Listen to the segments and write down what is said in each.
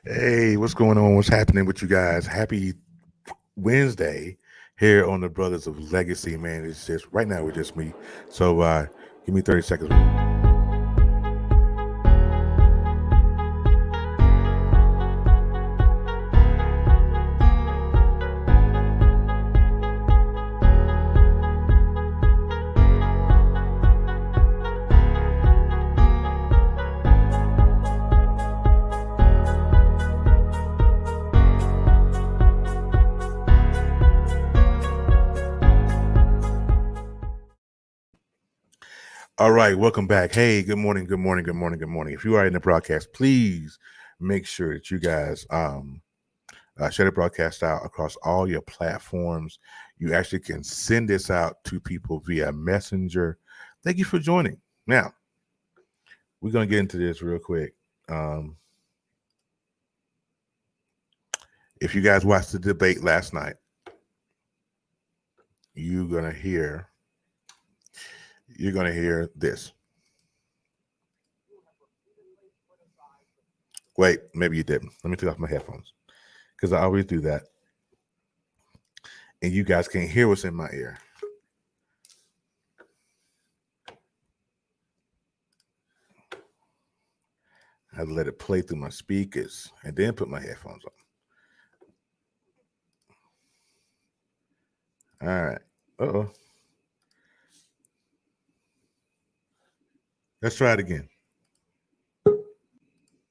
Hey, what's going on? What's happening with you guys? Happy Wednesday here on the Brothers of Legacy, man. It's just right now we're just me. So give me 30 seconds. All right, welcome back. Hey, good morning, good morning, good morning, good morning. If you are in the broadcast, please make sure that you guys share the broadcast out across all your platforms. You actually can send this out to people via Messenger. Thank you for joining. Now, we're going to get into this real quick. If you guys watched the debate last night, you're going to hear this. Wait, maybe you didn't. Let me take off my headphones because I always do that. And you guys can't hear what's in my ear. I had to let it play through my speakers and then put my headphones on. All right. Uh-oh. Let's try it again.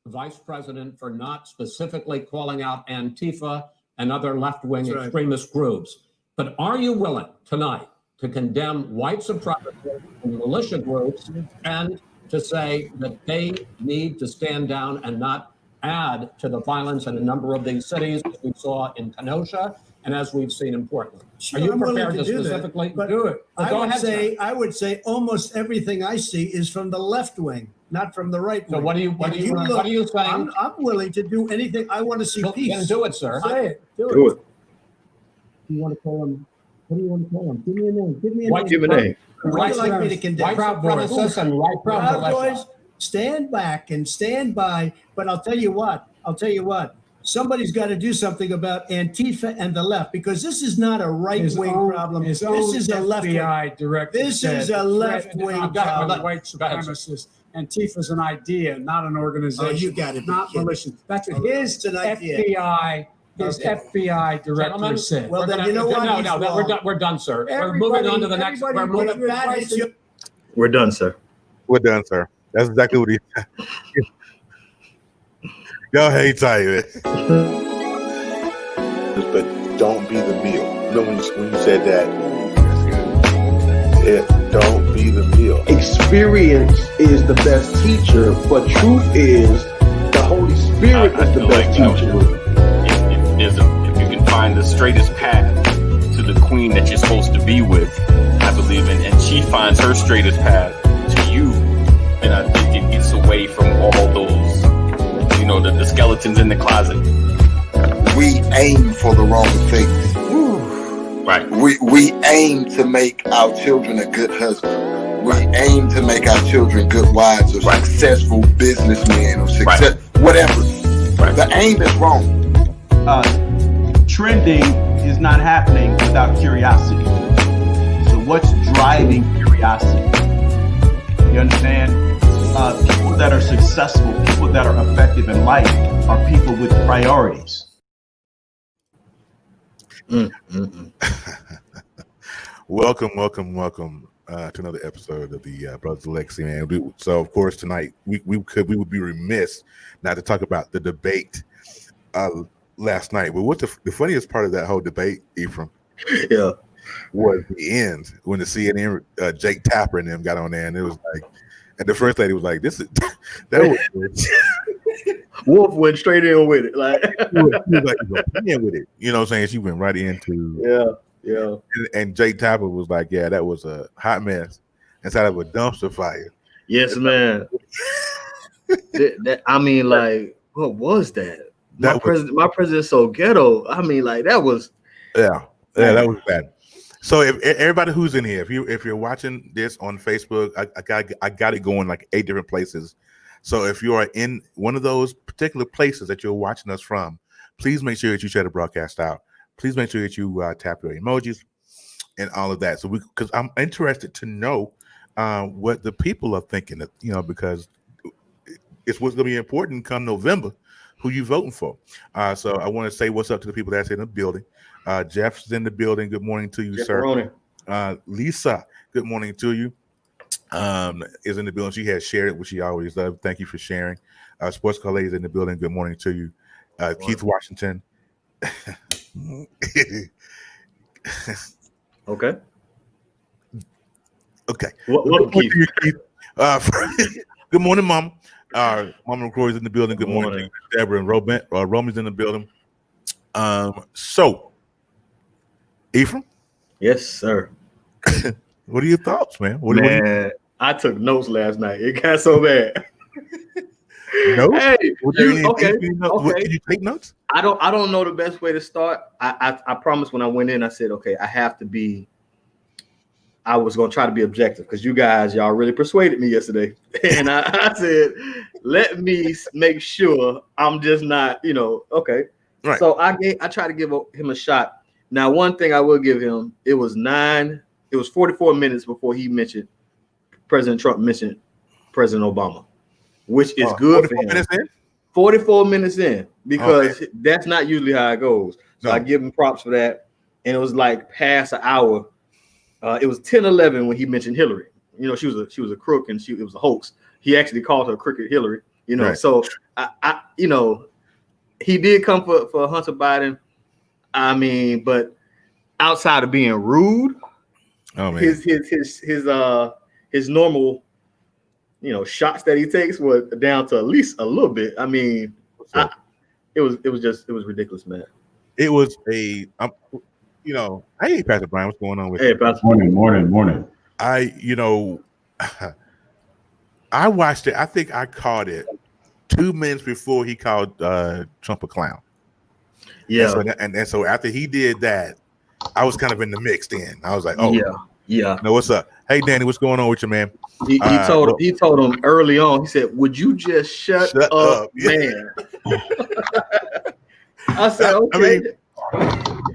Vice President for not specifically calling out Antifa and other left-wing extremist groups. But are you willing tonight to condemn white supremacists and militia groups and to say that they need to stand down and not add to the violence in a number of these cities, as we saw in Kenosha and as we've seen in Portland? Sure, are you I'm prepared to do specifically that, do it? Well, I would say almost everything I see is from the left wing, not from the right wing. So what are you saying? I'm willing to do anything. I want to see peace. Then do it, sir. Say it. Do it. You want to call him? What do you want to call him? Give me a name. Give me a name. Give a name. What would you like me to condemn? White supremacists and white Proud militia. Boys, stand back and stand by. But I'll tell you what. Somebody's got to do something about Antifa and the left, because this is not a right-wing problem. This is a left-wing. This is a left-wing problem. White supremacists. Antifa's an idea, not an organization. Oh, you got it. Not militia. That's what his an idea. FBI, FBI director Gentlemen, said. Well, then you know what? We're done, sir. We're moving on to the next. We're moving. We're done, sir. We're done, sir. That's exactly what he said. Y'all hate tight. But don't be the meal. You know when you said that? Yeah, don't be the meal. Experience is the best teacher, but truth is the Holy Spirit is the best teacher. If you can find the straightest path to the queen that you're supposed to be with, I believe in, and she finds her straightest path to you, then I think it gets away from all those, the skeletons in the closet. We aim for the wrong things. Right. We aim to make our children a good husband. We aim to make our children good wives or successful businessmen or success, whatever. Right. The aim is wrong. Trending is not happening without curiosity. So what's driving curiosity? You understand? People that are successful, people that are effective in life are people with priorities. Welcome to another episode of the Brothers of Legacy, man. So, of course, tonight we would be remiss not to talk about the debate last night. But what the funniest part of that whole debate, Ephraim, was the end when the CNN Jake Tapper and them got on there, and it was like, and the first lady was like, "This is that was." Wolf went straight in with it, like she was like, "Yeah, with it." You know what I'm saying? She went right into yeah. And Jake Tapper was like, "Yeah, that was a hot mess inside of a dumpster fire." Yes, man. I mean, like, what was that? My president's so ghetto. I mean, like, that was. Yeah, that was bad. So if everybody who's in here, if you're watching this on Facebook, I got it going like 8 different places. So if you are in one of those particular places that you're watching us from, please make sure that you share the broadcast out. Please make sure that you tap your emojis and all of that. So because I'm interested to know what the people are thinking, because it's what's going to be important come November, who you voting for. So I want to say what's up to the people that's in the building. Jeff's in the building. Good morning to you, Jeff sir. Lisa, good morning to you. Is in the building. She has shared it, which she always does. Thank you for sharing. Sports Calais is in the building. Good morning to you. Keith Washington. Okay. Okay. Welcome, Keith. Good morning, Mama. Mama McCrory's in the building. Good morning to you. Deborah and Romy's in the building. So, Ephraim? Yes, sir. What are your thoughts, man? I took notes last night. It got so bad. No. Hey, okay. Did you take notes? I don't know the best way to start. I promised when I went in, I said, okay, I was gonna try to be objective because y'all really persuaded me yesterday. And I said, let me make sure I'm just not, okay. Right. So I tried to give him a shot. Now, one thing I will give him, it was 44 minutes before President Trump mentioned President Obama, which is good for him. 44 minutes in, because that's not usually how it goes. So I give him props for that. And it was like past an hour. It was 10:11 when he mentioned Hillary. She was a crook and it was a hoax. He actually called her Crooked Hillary. Right. So I he did come for Hunter Biden. I mean, but outside of being rude, his normal, shots that he takes were down to at least a little bit. I mean, it was ridiculous, man. It was hey, Pastor Brian, what's going on with you? Hey, Pastor. Morning. I watched it. I think I caught it 2 minutes before he called Trump a clown. Yeah. And so after he did that, I was kind of in the mix then. I was like, yeah. No, what's up? Hey, Danny, what's going on with you, man? He told him early on. He said, "Would you just shut up, man?" I said, "Okay."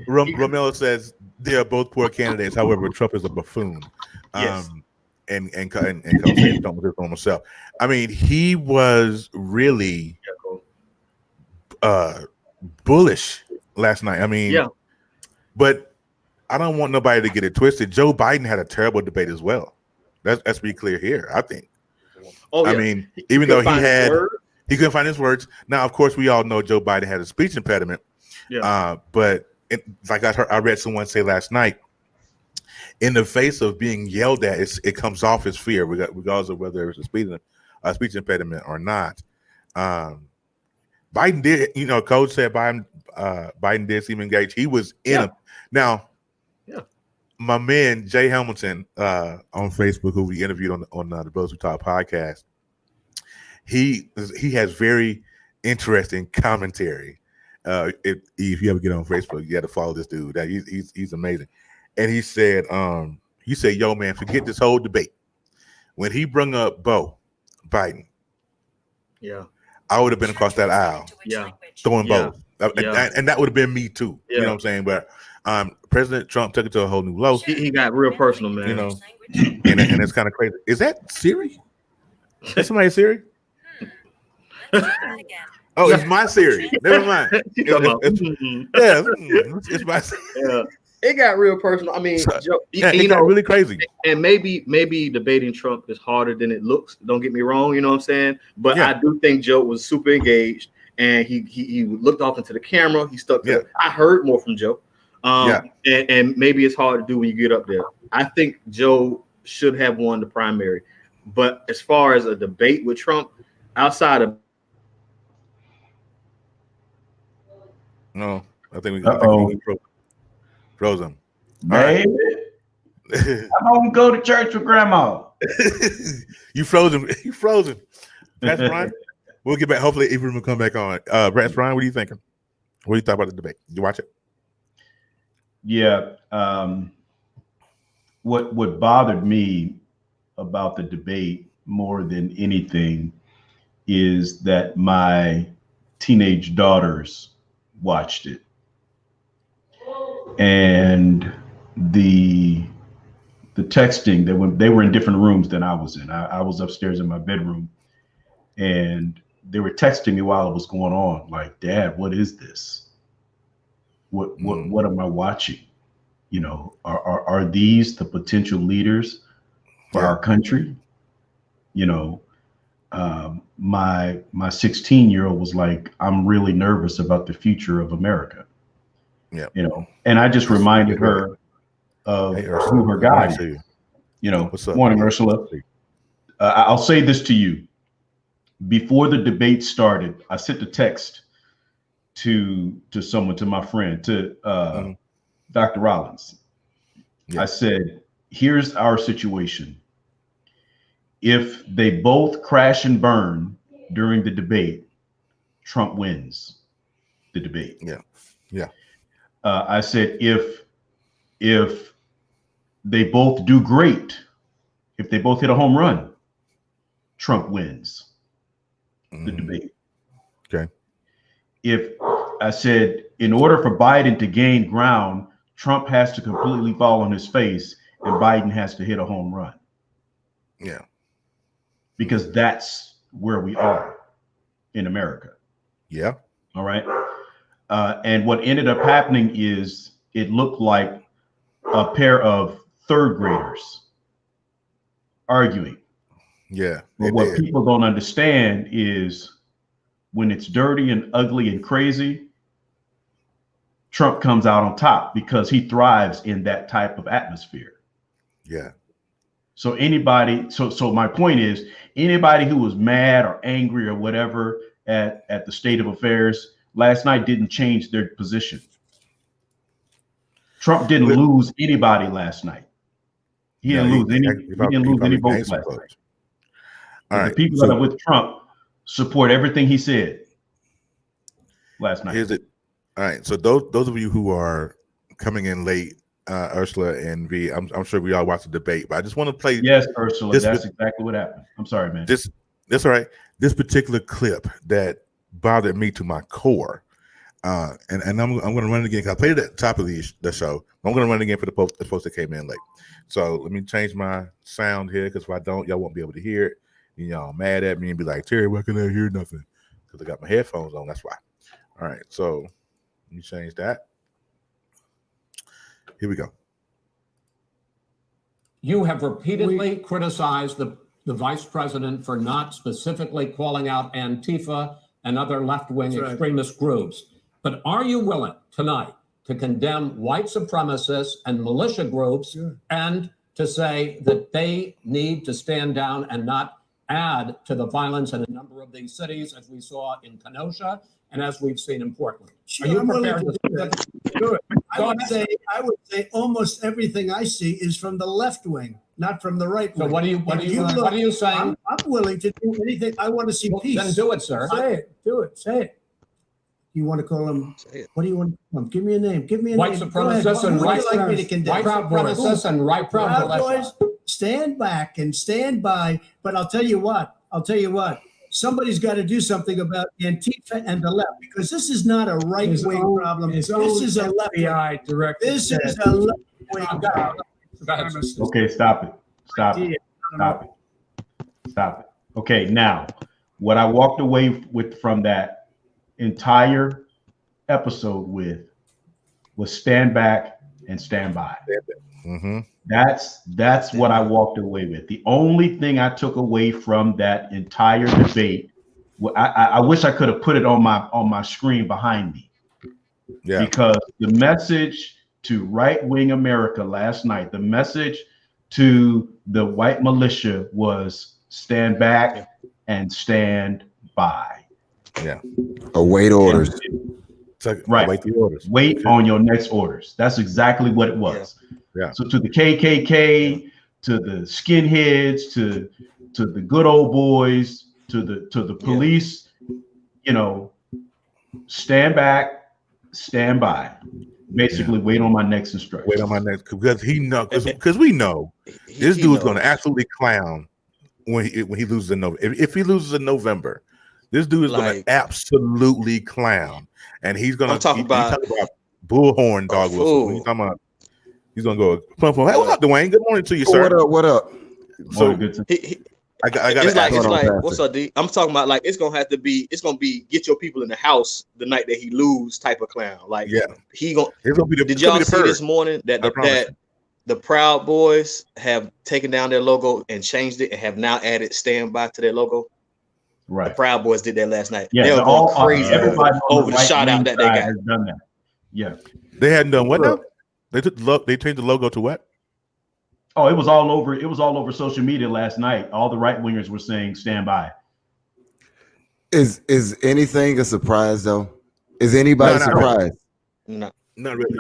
Romelo says they are both poor candidates. However, Trump is a buffoon. Yes. And Trump was on himself. I mean, he was really bullish last night. I mean, but I don't want nobody to get it twisted. Joe Biden had a terrible debate as well. Let's be clear here, I think. I mean, even though he couldn't find his words. Now, of course, we all know Joe Biden had a speech impediment. Yeah. But I read someone say last night, in the face of being yelled at, it comes off as fear, regardless of whether it's a speech impediment or not. Biden did, Coach said Biden did seem engaged. He was in him. Now, my man Jay Hamilton on Facebook, who we interviewed on the Bros Who Talk podcast, he has very interesting commentary. If you ever get on Facebook, you got to follow this dude. He's amazing. And he said, yo, man, forget this whole debate. When he brung up Beau Biden, I would have been across that aisle, throwing bows. And that would have been me too. You know what I'm saying? But President Trump took it to a whole new low. He got real personal, man. And it's kind of crazy. Is that Siri? Is somebody Siri? Oh, it's my Siri. Never mind. It's my Siri. Yeah. It got real personal. I mean, it got really crazy. And maybe debating Trump is harder than it looks. Don't get me wrong. You know what I'm saying? But I do think Joe was super engaged, and he looked off into the camera. He stuck to it. I heard more from Joe. And maybe it's hard to do when you get up there. I think Joe should have won the primary. But as far as a debate with Trump, outside of I think we froze him. Baby, I'm gonna go to church with grandma. You froze him. You froze him. Pastor Brian, we'll get back. Hopefully, Ephraim will come back on. Pastor Brian, what are you thinking? What do you thought about the debate? Did you watch it? Yeah. What bothered me about the debate more than anything is that my teenage daughters watched it. And the texting that when they were in different rooms than I was in. I was upstairs in my bedroom, and they were texting me while it was going on, like, Dad, what is this? What am I watching? You know, are these the potential leaders for our country? You know, my 16-year-old was like, I'm really nervous about the future of America. Yeah. You know, and I just reminded her of who her God is. You know, what's up? Morning, Ursula. I'll say this to you. Before the debate started, I sent a text to someone, to my friend, to Dr. Rollins. Yeah. I said, here's our situation. If they both crash and burn during the debate, Trump wins the debate. Yeah. Yeah. I said, if they both do great, if they both hit a home run, Trump wins the debate. Okay. If I said, in order for Biden to gain ground, Trump has to completely fall on his face and Biden has to hit a home run. Yeah. Because that's where we are in America. Yeah. All right. And what ended up happening is it looked like a pair of third graders arguing. Yeah. But what people don't understand is when it's dirty and ugly and crazy, Trump comes out on top because he thrives in that type of atmosphere. Yeah. So anybody, so my point is, anybody who was mad or angry or whatever at the state of affairs last night didn't change their position. Trump didn't lose anybody last night. He didn't lose any votes last night. All right, the people that are with Trump support everything he said last night. Here's it. All right. So those of you who are coming in late, Ursula and V, I'm sure we all watched the debate, but I just want to play. Yes, Ursula, that's exactly what happened. I'm sorry, man. That's all right. This particular clip that bothered me to my core, and I'm going to run it again. I played it at the top of the show. I'm going to run it again for the folks that came in late. So let me change my sound here, because if I don't, y'all won't be able to hear it. And y'all mad at me and be like, Terry, why can I hear nothing? Because I got my headphones on. That's why. All right. So let me change that. Here we go. You have repeatedly criticized the vice president for not specifically calling out Antifa and other left-wing extremist groups. But are you willing tonight to condemn white supremacists and militia groups and to say that they need to stand down and not add to the violence in a number of these cities, as we saw in Kenosha and as we've seen in Portland? Are you prepared to do that? Do it. I would say almost everything I see is from the left wing, not from the right wing. So what are you saying? I'm willing to do anything. I want to see peace. Then do it, sir. Say it. Do it. Say it. You want to call him? What do you want to call him? Give me a name. Give me a white name. Supremacists and white supremacists and right Proud Boys. Stand back and stand by. But I'll tell you what. Somebody's got to do something about Antifa and the left, because this is not a right-wing problem. This is a left-wing. This is a left-wing problem. Okay, stop it. Okay, now, what I walked away with from that entire episode with was stand back and stand by. Mm-hmm. That's what I walked away with. The only thing I took away from that entire debate, I wish I could have put it on my screen behind me. Yeah. Because the message to right-wing America last night, the message to the white militia was stand back and stand by. Yeah. Await orders. Right. Await the orders. Wait on your next orders. That's exactly what it was. Yeah. So to the KKK, to the skinheads, to the good old boys, to the police, stand back, stand by. Basically, wait on my next instruction. Wait on my next, because we know this dude's going to absolutely clown when he loses in November. If he loses in November, This dude is gonna Like- absolutely clown, and he's gonna I'm talking about- bullhorn dog whistle. fool. He's talking about he's gonna go plump. Hey, what's up, Dwayne? Good morning to you, sir. What up? What up? So He- I got it's like, Hold on, Pastor. what's up, D? I'm talking about like it's gonna be get your people in the house the night that he lose type of clown. Like yeah, he gonna. it's gonna be the. Did it's gonna y'all be the see purge. this morning that I promise that the Proud Boys have taken down their logo and changed it and have now added "Stand By" to their logo? The Right. Proud Boys did that last night. Yeah, they were they're going all crazy everybody on over the right shout wing out that they side got. has done that. Yeah. They hadn't done what now? They took they changed the logo to what? Oh, it was all over. It was all over social media last night. All the right wingers were saying "Stand by." Is anything a surprise though? Is anybody No, not really. surprised? No. Not really.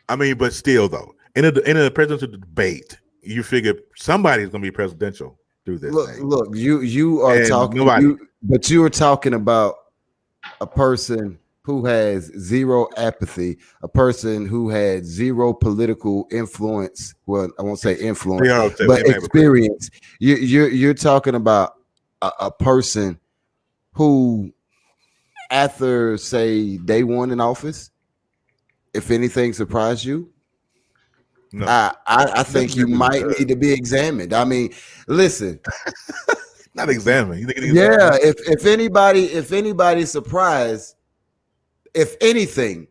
I mean, but still, though, in a presidential debate, you figure somebody's gonna be presidential through this thing. Look, you are And talking, nobody. but you are talking about a person who has zero apathy, a person who had zero political influence. Well, I won't say influence, Yeah, I'll say- but they may have a- experience. You're talking about a person who, after say day one in office, if anything surprised you, No. I think you might need to be examined. I mean, listen. Not examine. You think it is- Yeah, if anybody's surprised, if anything,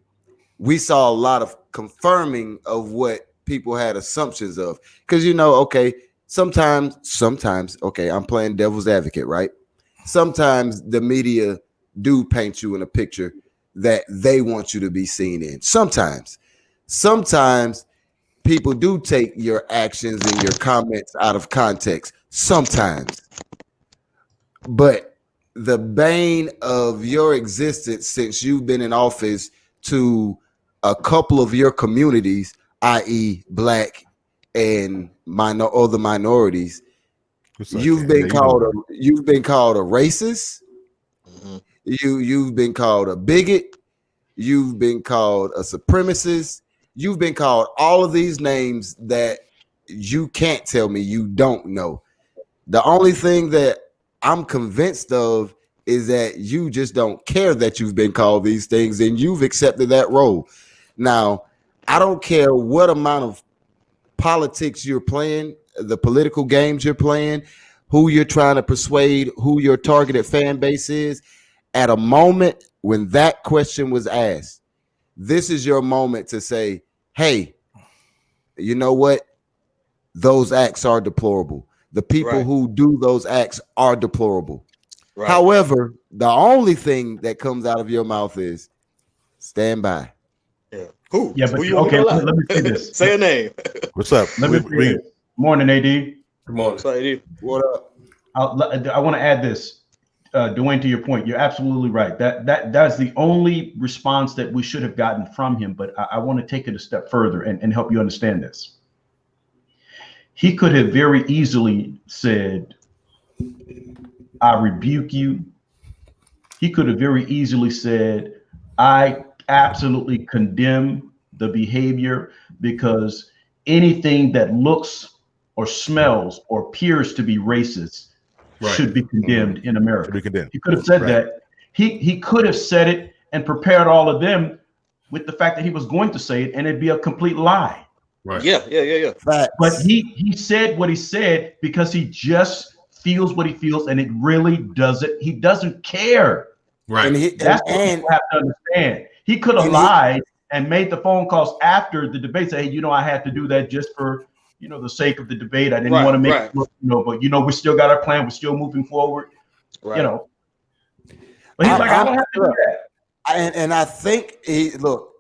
we saw a lot of confirming of what people had assumptions of. Because okay, sometimes, okay, I'm playing devil's advocate, right? Sometimes the media do paint you in a picture that they want you to be seen in. Sometimes people do take your actions and your comments out of context. Sometimes. But the bane of your existence since you've been in office to a couple of your communities, i.e., black and other minorities, It's like, you've been yeah, called a racist. Mhm. You've been called a bigot. You've been called a supremacist. You've been called all of these names that you can't tell me you don't know. The only thing that I'm convinced of is that you just don't care that you've been called these things and you've accepted that role. Now, I don't care what amount of politics you're playing, the political games you're playing, who you're trying to persuade, who your targeted fan base is. At a moment when that question was asked, this is your moment to say, hey, you know what? Those acts are deplorable. The people Right. who do those acts are deplorable. Right. However, the only thing that comes out of your mouth is stand by. Yeah. Who? Yeah, but Who you want okay, me to lie? let me say this. Say a name. What's up? Let me say this. Morning, AD. Good morning. Say it. What up? I want to add this, Dwayne. To your point, you're absolutely right. That's the only response that we should have gotten from him. But I want to take it a step further and help you understand this. He could have very easily said, "I rebuke you." He could have very easily said, "I absolutely condemn the behavior because anything that looks or smells or appears to be racist should be condemned in America." Should be condemned. He could have said Right. that. He could have said it and prepared all of them with the fact that he was going to say it, and it'd be a complete lie. Right. Yeah. Facts. But he said what he said because he just feels what he feels, and it really doesn't. He doesn't care. Right. And That's what people have to understand. He could have and he- lied and made the phone calls after the debate. Say, hey, I had to do that just for the sake of the debate. I didn't Right, want to make right. it look, but we still got our plan. We're still moving forward. Right. But he's like, I don't have to do that. And I think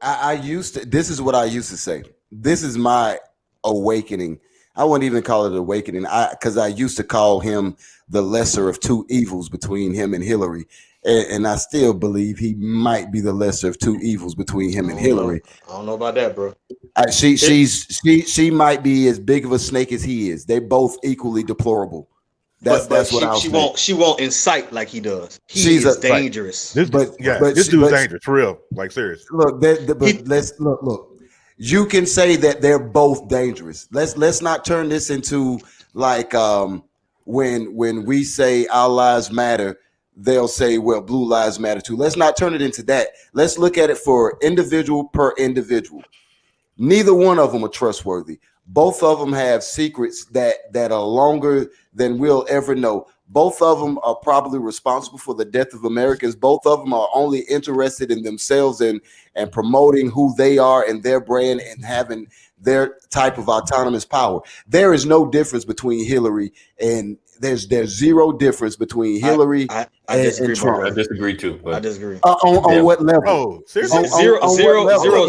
I used to, this is what I used to say. This is my awakening. I wouldn't even call it an awakening. Because I used to call him the lesser of two evils between him and Hillary. And I still believe he might be the lesser of two evils between him and Hillary. I don't know about that, bro. She might be as big of a snake as he is. They both equally deplorable. That's what I'll say. She won't incite like he does. She's is a- dangerous. This But dude's dangerous for real. Like serious. Look, let's look. You can say that they're both dangerous. Let's not turn this into like when we say our lives matter, they'll say, well, blue lives matter too. Let's not turn it into that. Let's look at it for individual per individual. Neither one of them are trustworthy. Both of them have secrets that are longer than we'll ever know. Both of them are probably responsible for the death of Americans. Both of them are only interested in themselves and promoting who they are and their brand and having their type of autonomous power. There is no difference between Hillary and there's zero difference between Hillary and Trump. I disagree too. But I disagree. On what level? Oh, seriously? Zero. level?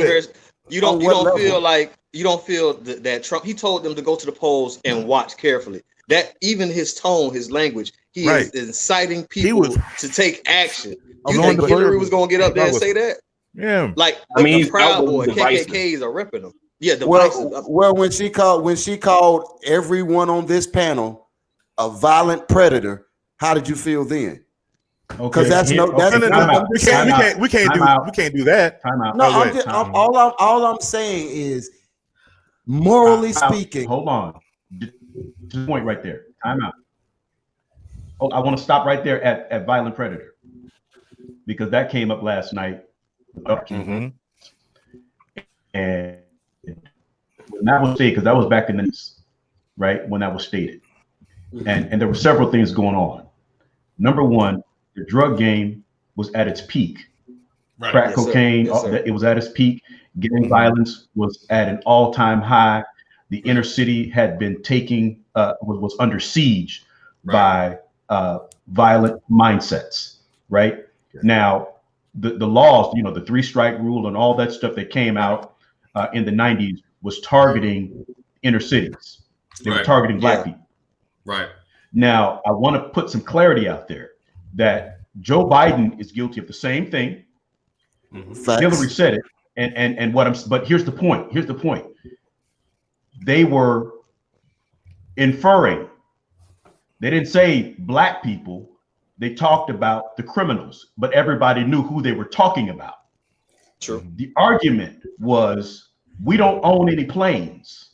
You don't feel like that Trump. He told them to go to the polls and watch carefully. That even his tone, his language, he is inciting people to take action. You think Hillary was going to get up there and say that? Yeah. Like he's Proud Boy, divisive. KKKs are ripping them. Yeah. Well, when she called everyone on this panel a violent predator, how did you feel then? Because we can't do that. Time out. No, all I'm saying is, morally speaking. Hold on. Just point right there. Time out. Oh, I want to stop right there at violent predator because that came up last night. Mm-hmm. And when that was stated, because that was back in the news, right? When that was stated. And there were several things going on. Number one, the drug game was at its peak. Right. Crack cocaine, it was at its peak. Gang violence was at an all-time high. The inner city had been was under siege by violent mindsets. Right now, the laws, the 3-strike rule and all that stuff that came out in the 90s was targeting inner cities. They were targeting Black people. Right. Now, I want to put some clarity out there that Joe Biden is guilty of the same thing. Facts. Hillary said it, but here's the point. They were inferring. They didn't say Black people. They talked about the criminals, but everybody knew who they were talking about. True. The argument was, we don't own any planes.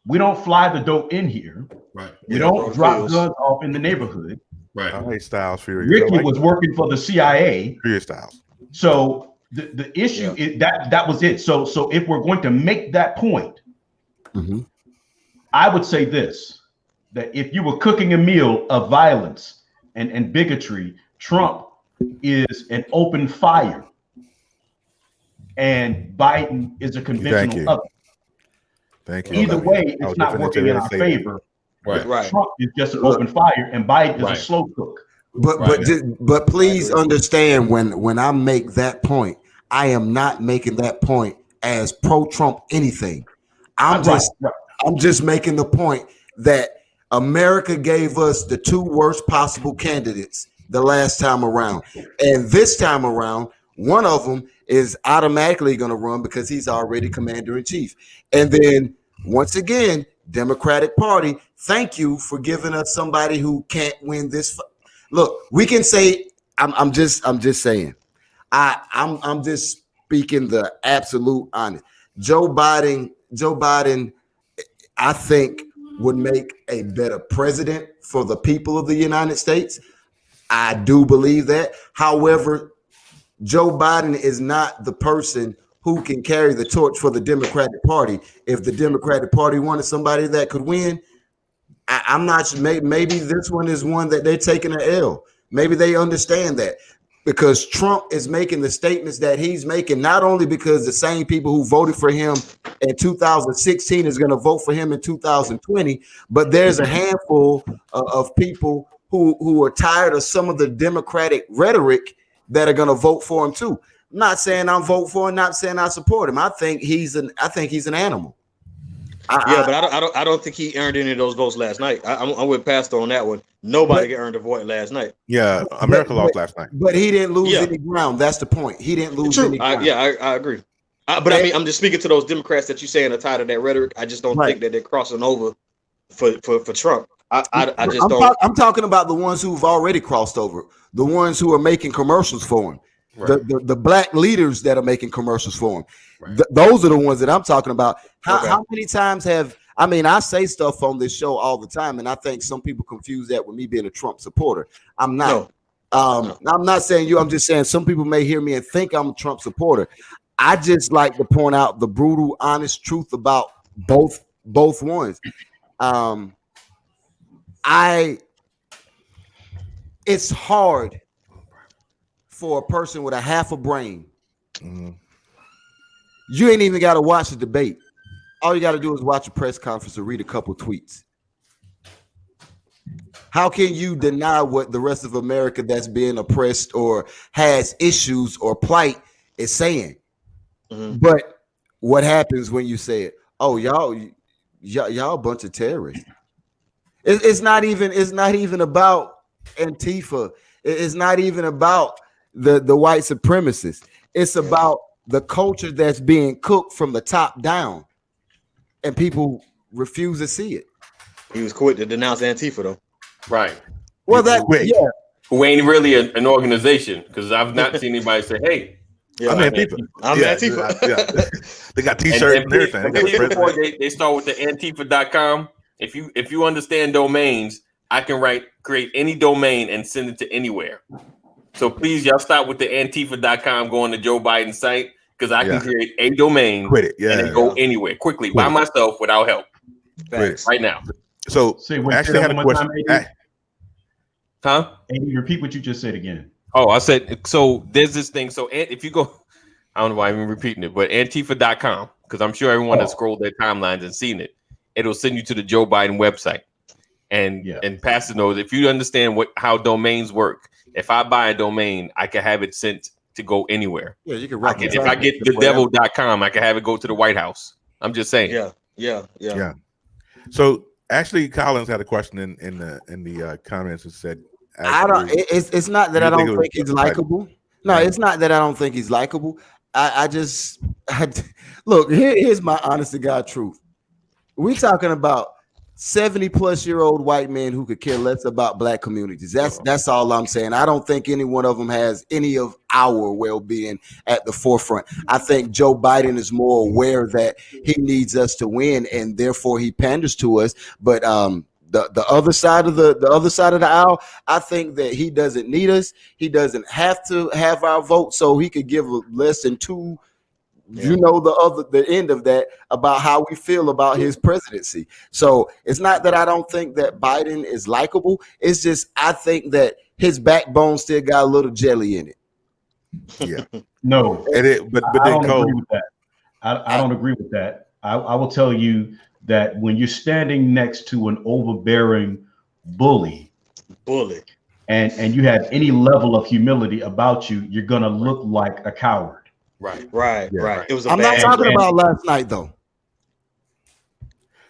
We don't fly the dope in here. Right. We don't drop guns off in the neighborhood. Right. I hate Styles Fury. Ricky was working for the CIA. Fury Styles. So the issue is that was it. So if we're going to make that point, I would say this, that if you were cooking a meal of violence and bigotry, Trump is an open fire and Biden is a conventional oven. Thank you. Either way, it's not working in our favor. Right. Trump is just an open fire and Biden is a slow cook. But please understand, when I make that point, I am not making that point as pro-Trump anything. I'm just making the point that America gave us the 2 worst possible candidates the last time around. And this time around, one of them is automatically going to run because he's already commander-in-chief. And then once again, Democratic Party, thank you for giving us somebody who can't win this. Look, we can say, I'm just saying, I'm just speaking the absolute honest. Joe Biden, I think would make a better president for the people of the United States. I do believe that. However, Joe Biden is not the person who can carry the torch for the Democratic Party. If the Democratic Party wanted somebody that could win, I'm not sure. Maybe this one is one that they're taking an L. Maybe they understand that, because Trump is making the statements that he's making, not only because the same people who voted for him in 2016 is going to vote for him in 2020, but there's a handful of people who are tired of some of the Democratic rhetoric that are going to vote for him too. I'm not saying I'm voting for him, not saying I support him. I think he's an animal. But I don't think he earned any of those votes last night. I'm with Pastor on that one. Nobody earned a vote last night. Yeah, America lost last night. But he didn't lose any ground. That's the point. He didn't lose any ground. I agree. But I mean, I'm just speaking to those Democrats that you saying are tired of that rhetoric. I just don't think that they're crossing over for Trump. I'm talking about the ones who've already crossed over, the ones who are making commercials for him, the black leaders that are making commercials for him. Those are the ones that I'm talking about. How many times I say stuff on this show all the time, and I think some people confuse that with me being a Trump supporter. I'm not. I'm not saying you. I'm just saying some people may hear me and think I'm a Trump supporter. I just like to point out the brutal, honest truth about both ones. It's hard for a person with a half a brain. Mhm. You ain't even got to watch the debate. All you got to do is watch a press conference or read a couple tweets. How can you deny what the rest of America that's being oppressed or has issues or plight is saying? Mhm. But what happens when you say it? Oh, y'all a bunch of terrorists. It's not even about Antifa. It's not even about the white supremacists. It's about the culture that's being cooked from the top down, and people refuse to see it. He was quick to denounce Antifa, though. Right. Well, that Quick. yeah. Who ain't really an organization, because I've not seen anybody say, hey, Yeah, I'm I'm Antifa. I'm Yeah, Antifa. yeah. They got T-shirts and everything. They got the before president. they start with the antifa.com. If you understand domains, I can create any domain and send it to anywhere. So please, y'all stop with the antifa.com going to Joe Biden's site, because I can create a domain Quit it. Yeah. and then go anywhere quickly by myself without help Facts. right now. So Say what actually, I had a question. Huh? Amy, repeat what you just said again. Oh, I said, so there's this thing. So if you go, I don't know why I'm even repeating it, but antifa.com, because I'm sure everyone has scrolled their timelines and seen it. It'll send you to the Joe Biden website. And Pastor knows, if you understand how domains work, if I buy a domain, I can have it sent to go anywhere. Yeah, you can if I get thedevil.com, I can have it go to the White House. I'm just saying. Yeah. So actually, Collins had a question in the comments and said, It's not that I don't think he's likable. No, it's not that I don't think he's likable. I look. Here's my honest to God truth. We talking about 70-plus-year-old white men who could care less about black communities. That's all I'm saying. I don't think any one of them has any of our well-being at the forefront. I think Joe Biden is more aware that he needs us to win, and therefore he panders to us. But the other side of the aisle, I think that he doesn't need us. He doesn't have to have our vote, so he could give less than two. You know, the end of that about how we feel about his presidency. So it's not that I don't think that Biden is likable. It's just I think that his backbone still got a little jelly in it. Yeah. No, but I then don't agree with that. I don't agree with that. I will tell you that when you're standing next to an overbearing bully, and you have any level of humility about you, you're gonna look like a coward. Right. It was. I'm not talking about last night though.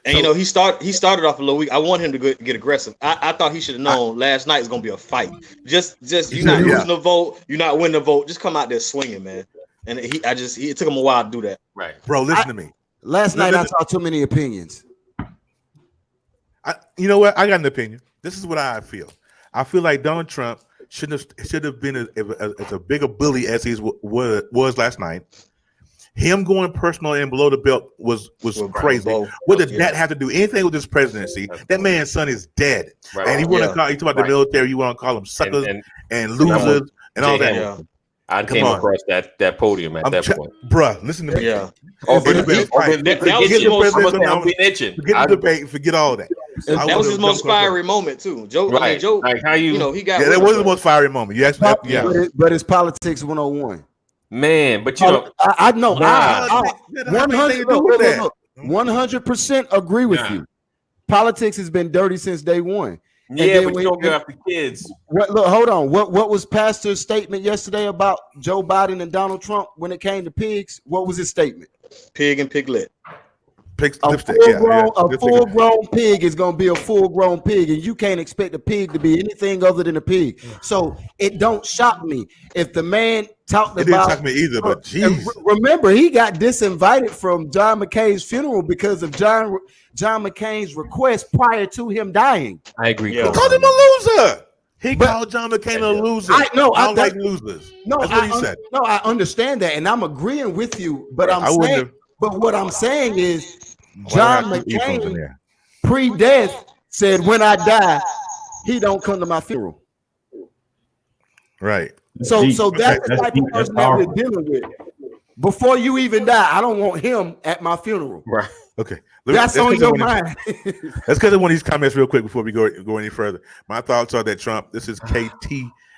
And he started off a little weak. I want him to get aggressive. I thought he should have known last night was gonna be a fight. Just you're not losing the vote, you're not winning the vote. Just come out there swinging, man. And it took him a while to do that. Right, bro. Listen to me. Last night I saw too many opinions. You know what? I got an opinion. This is what I feel. I feel like Donald Trump should have been as a bigger bully as he was last night. Him going personal and below the belt was crazy. What did that have to do anything with this presidency? That man's son is dead, and he want to call. You talk about the military. You want to call them suckers and losers and all that. Yeah. I came across that podium at that point. Bruh, listen to me. Yeah. Forget the debate. Forget all that. That was his most fiery moment too. Joe, right. I mean, Joe, like how you know, he got. Yeah, that was the most fiery moment. Yes, but it's politics 101. Man, but you know, I know. Nah. 100% agree with you. Politics has been dirty since day one. Yeah, but you don't go after kids. Look, hold on. What was Pastor's statement yesterday about Joe Biden and Donald Trump when it came to pigs? What was his statement? Pig and piglet. A full-grown pig is going to be a full-grown pig, and you can't expect a pig to be anything other than a pig. So it don't shock me if the man talked about. It didn't shock me either, but geez. Remember, he got disinvited from John McCain's funeral because of John McCain's request prior to him dying. I agree. He called him a loser. He called John McCain a loser. I don't like losers. No, that's what he said. No, I understand that, and I'm agreeing with you. But what I'm saying is, John McCain, pre-death, said, "When I die, he don't come to my funeral." Right. So deep. that's the That's type deep. of That's person that we're powerful. dealing with. Before you even die, I don't want him at my funeral. Right. Okay. That's on your mind. Let's get to one of these comments real quick before we go any further. My thoughts are that Trump. This is KT.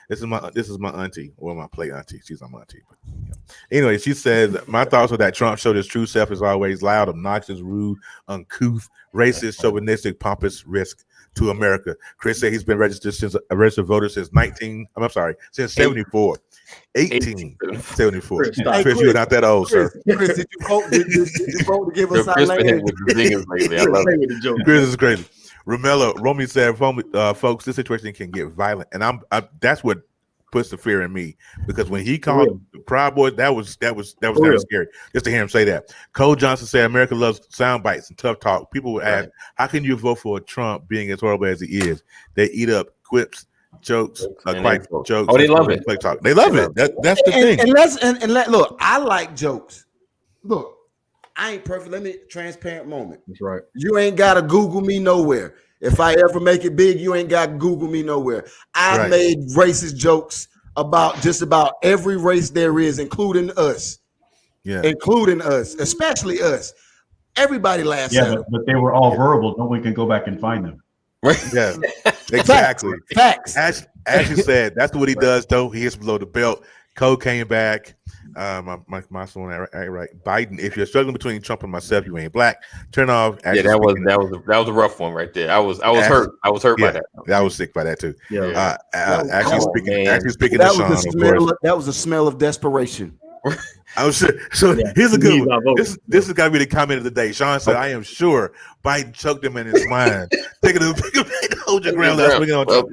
This is my auntie, or my play auntie. She's not my auntie. But, Anyway, she said, my thoughts are that Trump showed his true self as always loud, obnoxious, rude, uncouth, racist, chauvinistic, pompous risk to America. Chris said he's been registered voter since 74. 1874. Chris, you are not that old, sir. Chris, did you vote to give us our land? Chris is crazy. Romy said, folks, this situation can get violent, and that's what puts the fear in me, because when he called Proud Boys, that was kind of scary just to hear him say that. Cole Johnson said, America loves sound bites and tough talk. People would ask, how can you vote for Trump being as horrible as he is? They eat up quips, jokes, jokes. Oh, they love it. Talk. They love it. That's the thing. Look, I like jokes. Look, I ain't perfect. Let me transparent moment. That's right. You ain't gotta Google me nowhere. If I ever make it big, you ain't got to Google me nowhere. I made racist jokes about just about every race there is, including us. Yeah. Including us, especially us. Everybody laughs at them. But they were all verbal. No one can go back and find them. Yeah, exactly. Facts. Ashley said that's what he does, though. He hits below the belt. Cole came back. My son, right? Biden. If you're struggling between Trump and myself, you ain't black. Turn off. Yeah, that was a rough one right there. I was hurt. I was hurt by that. I was sick by that too. Yeah. Actually speaking that to Sean, that was a smell of desperation. I was sure. So here's a good one. This has got to be the comment of the day. Sean said, "I am sure Biden choked him in his mind, taking a hold your ground, swinging on Trump."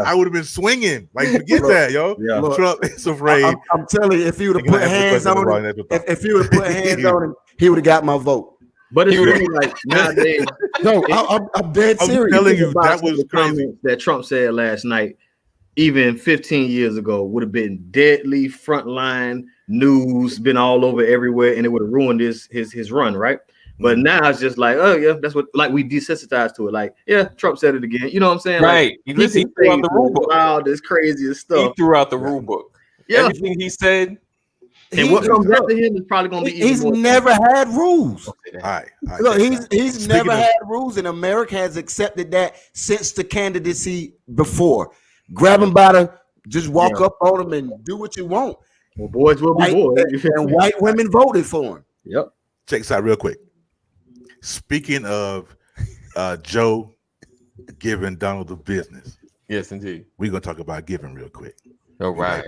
I would have been swinging. Like, forget that, yo. Yeah. Trump is afraid. I'm telling you, if he would have put hands on him, if he would have put hands on him, he would have got my vote. But it's really like nowadays. No, I'm dead serious. I'm telling you, that was crazy. That Trump said last night, even 15 years ago, would have been deadly frontline news, been all over everywhere, and it would have ruined his run, right? But now it's just like, oh yeah, that's what, like, we desensitized to it. Like, yeah, Trump said it again. You know what I'm saying? Right. Like, he threw out the rule book. Wow, this craziest stuff. He threw out the rule book. Yeah. Everything he said. And what comes after him is probably going to be. He's never had rules. All right. Look, he's never had rules, and America has accepted that since the candidacy before. Grab him by the, just walk up on him and do what you want. Well, boys will be boys. And white women voted for him. Yep. Check this out real quick. Speaking of Joe giving Donald the business. Yes, indeed. We're going to talk about giving real quick. All right.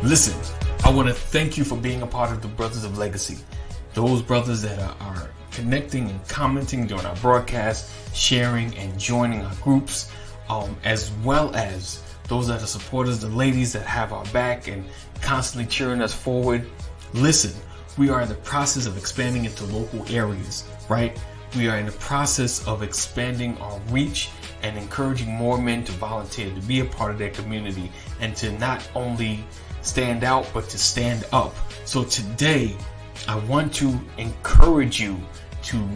Listen, I want to thank you for being a part of the Brothers of Legacy. Those brothers that are connecting and commenting during our broadcast, sharing and joining our groups, as well as those that are supporters, the ladies that have our back and constantly cheering us forward. Listen, we are in the process of expanding into local areas, right? We are in the process of expanding our reach and encouraging more men to volunteer, to be a part of their community, and to not only stand out, but to stand up. So today, I want to encourage you to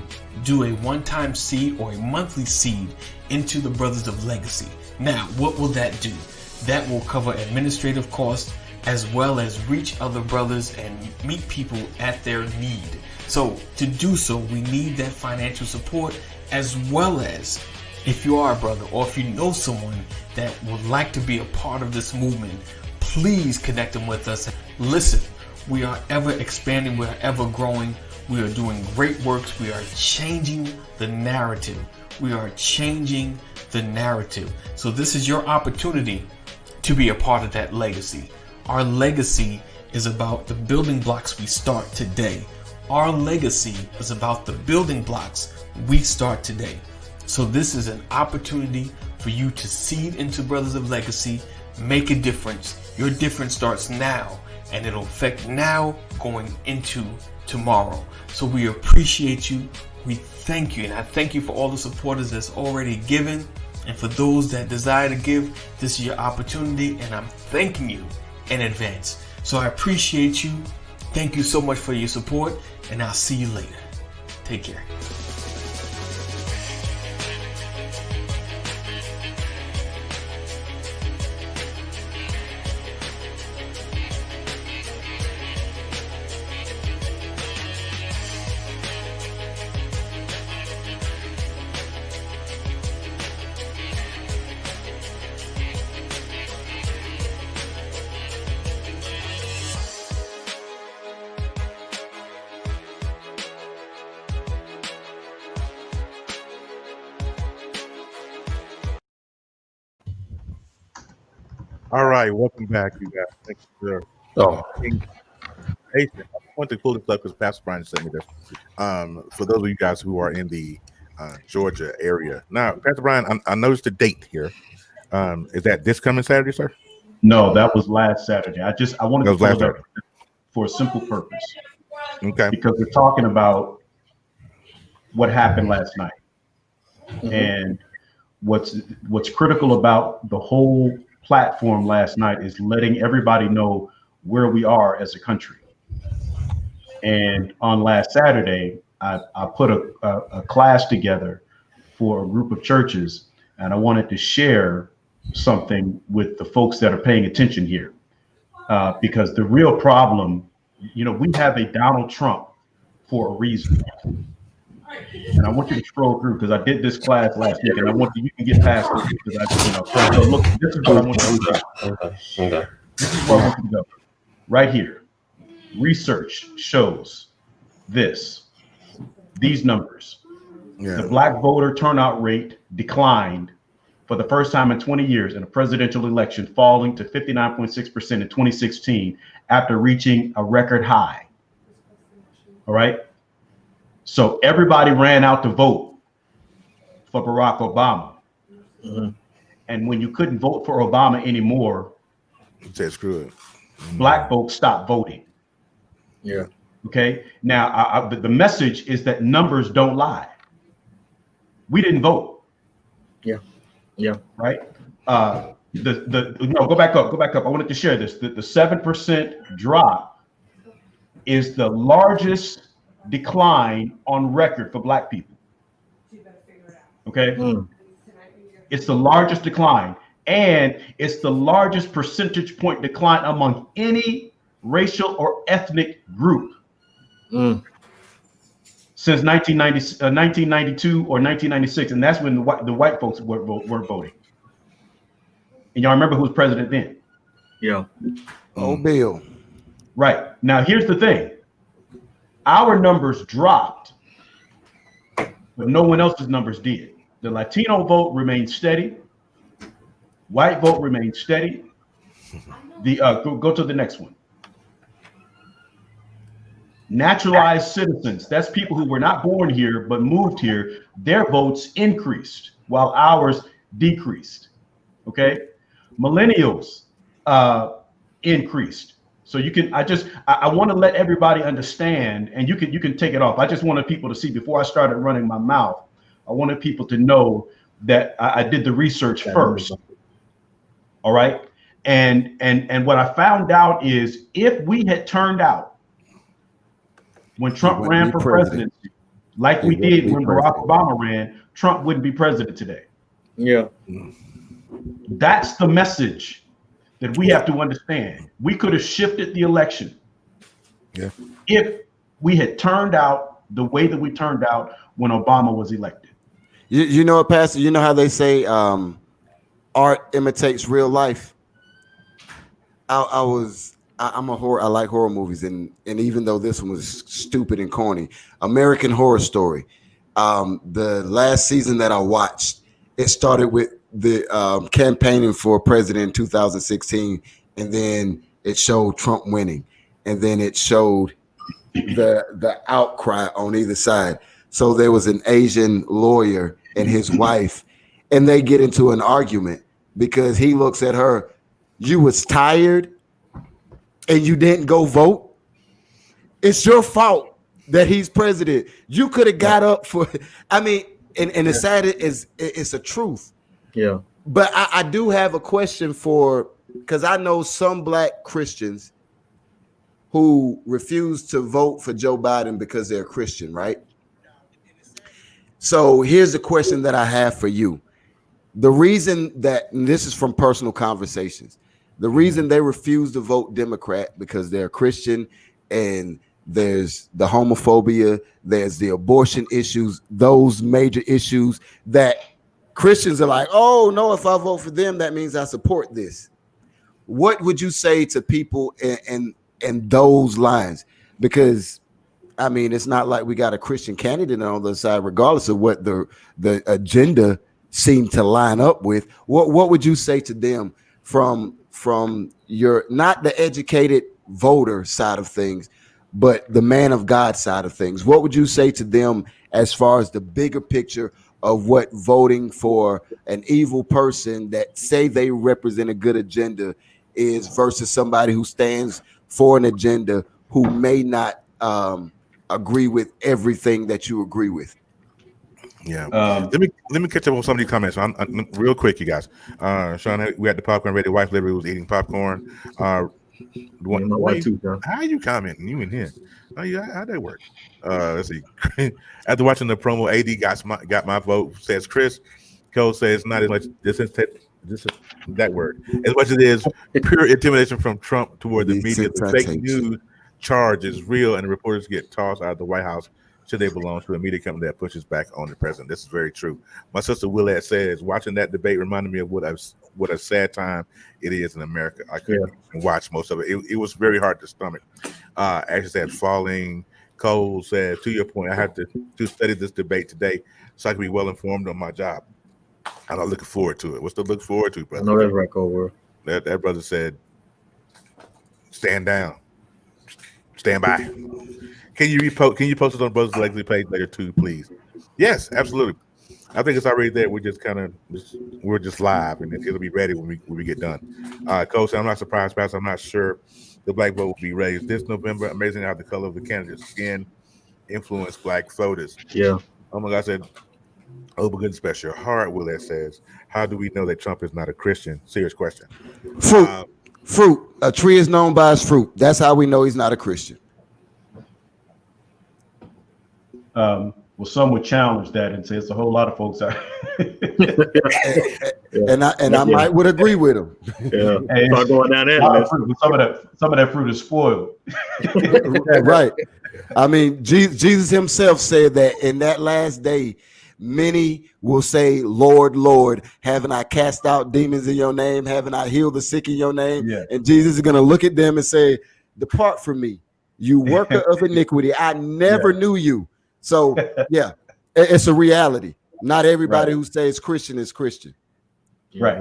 do a one-time seed or a monthly seed into the Brothers of Legacy. Now, what will that do? That will cover administrative costs as well as reach other brothers and meet people at their need. So to do so, we need that financial support, as well as if you are a brother or if you know someone that would like to be a part of this movement, please connect them with us. Listen, we are ever expanding, we are ever growing, we are doing great works, we are changing the narrative. We are changing the narrative. So this is your opportunity to be a part of that legacy. Our legacy is about the building blocks we start today. Our legacy is about the building blocks we start today. So this is an opportunity for you to seed into Brothers of Legacy, make a difference. Your difference starts now, and it'll affect now going into tomorrow. So we appreciate you. We thank you. And I thank you for all the supporters that's already given. And for those that desire to give, this is your opportunity, and I'm thanking you in advance. So I appreciate you. Thank you so much for your support, and I'll see you later. Take care. All right, welcome back, you guys. Thank you for being patient. I want to pull this up because Pastor Brian sent me this. For those of you guys who are in the Georgia area. Now, Pastor Brian, I noticed the date here. Is that this coming Saturday, sir? No, that was last Saturday. I wanted to last pull it up Saturday. for a simple purpose. Okay. Because we're talking about what happened last night. And what's critical about the whole platform last night is letting everybody know where we are as a country. And on last Saturday, I put a class together for a group of churches, and I wanted to share something with the folks that are paying attention here. Because the real problem, we have a Donald Trump for a reason. And I want you to scroll through because I did this class last week, and I want you can get past this because so look, this is what I want you to do. Okay. This is where I want you to go. Right here. Research shows these numbers. Yeah. The black voter turnout rate declined for the first time in 20 years in a presidential election, falling to 59.6% in 2016 after reaching a record high. All right. So everybody ran out to vote for Barack Obama. And when you couldn't vote for Obama anymore, That's good. black folks stopped voting. Yeah. Okay. Now, the message is that numbers don't lie. We didn't vote. Yeah. Yeah. Right. No, go back up. I wanted to share this. The 7% drop is the largest decline on record for black people. Okay. It's the largest decline, and it's the largest percentage point decline among any racial or ethnic group since 1992 or 1996, and that's when the white folks were voting. And y'all remember who was president then? Yeah. Oh, Bill. Right. Now, here's the thing. Our numbers dropped, but no one else's numbers did. The Latino vote remained steady. White vote remained steady. The go to the next one. Naturalized citizens, that's people who were not born here but moved here, their votes increased while ours decreased. Okay. Millennials increased. So you can, I want to let everybody understand, and you can take it off. I just wanted people to see before I started running my mouth. I wanted people to know that I did the research first. All right. And what I found out is if we had turned out when Trump ran for presidency, like we did when Barack Obama ran, Trump wouldn't be president today. Yeah. That's the message that we have to understand. We could have shifted the election if we had turned out the way that we turned out when Obama was elected. You know what, Pastor? You know how they say art imitates real life? I'm a horror. I like horror movies, and even though this one was stupid and corny, American Horror Story. The last season that I watched, it started with the campaigning for president in 2016, and then it showed Trump winning, and then it showed the outcry on either side. So there was an Asian lawyer and his wife, and they get into an argument because he looks at her, you was tired and you didn't go vote. It's your fault that he's president. You could have got up for, I mean, and the sad is it's a truth. Yeah. But I do have a question because I know some black Christians who refuse to vote for Joe Biden because they're Christian, right? So here's the question that I have for you. The reason that, and this is from personal conversations, the reason they refuse to vote Democrat because they're Christian, and there's the homophobia, there's the abortion issues, those major issues that Christians are like, oh no, if I vote for them, that means I support this. What would you say to people in those lines? Because I mean, it's not like we got a Christian candidate on the side, regardless of what the agenda seemed to line up with. What would you say to them from your, not the educated voter side of things, but the man of God side of things? What would you say to them as far as the bigger picture of what voting for an evil person that say they represent a good agenda is versus somebody who stands for an agenda who may not agree with everything that you agree with? Yeah. Let me catch up on some of these comments. I'm real quick, you guys. Sean, we had the popcorn ready. Wife literally was eating popcorn. How are you commenting? You in here? Oh yeah, how'd that work? Let's see. After watching the promo, AD got my vote. Says Chris. Cole says not as much. This is that word. As much as it is pure intimidation from Trump toward the media. The fake news charge is real, and the reporters get tossed out of the White House should they belong to a media company that pushes back on the president. This is very true. My sister Willette says watching that debate reminded me of what a sad time it is in America. I couldn't even watch most of it. It was very hard to stomach. Ashley said falling. Cole said, to your point, I have to study this debate today so I can be well informed on my job. I'm not looking forward to it. What's to look forward to, brother? I know that's right, Cole. That brother said, stand down. Stand by. Can you post it on Brothers Legacy page later too, please? Yes, absolutely. I think it's already there. We're just live, and it'll be ready when we get done. Cole said, I'm not surprised, Pastor. I'm not sure the black vote will be raised this November. Amazing how the color of the candidate's skin influenced black voters. Yeah. Oh my God, I said, oh, but goodness, bless your heart. Willette says, how do we know that Trump is not a Christian? Serious question. Fruit. A tree is known by its fruit. That's how we know he's not a Christian. Well, some would challenge that and say it's a whole lot of folks out. and I might would agree with him. Yeah, start going down there. Some of that fruit is spoiled. Right. I mean, Jesus himself said that in that last day, many will say, Lord, Lord, haven't I cast out demons in your name? Haven't I healed the sick in your name? Yeah. And Jesus is going to look at them and say, depart from me, you worker of iniquity. I never knew you. So, yeah, it's a reality. Not everybody who says Christian is Christian. Right.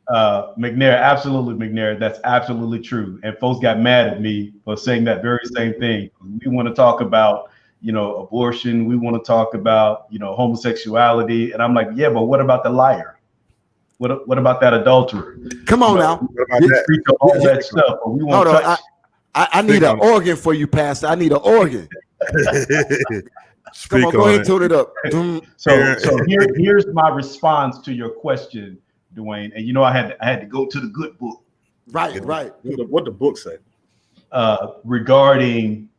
McNair, absolutely, McNair. That's absolutely true. And folks got mad at me for saying that very same thing. We want to talk about, abortion. We want to talk about, homosexuality. And I'm like, yeah, but what about the liar? What about that adulterer? Come on now. All that stuff. But we won't touch. I need an organ for you, Pastor. I need an organ. Come on, go ahead and tune it up. So here's my response to your question, Dwayne. And I had to go to the good book. Right. What the book said regarding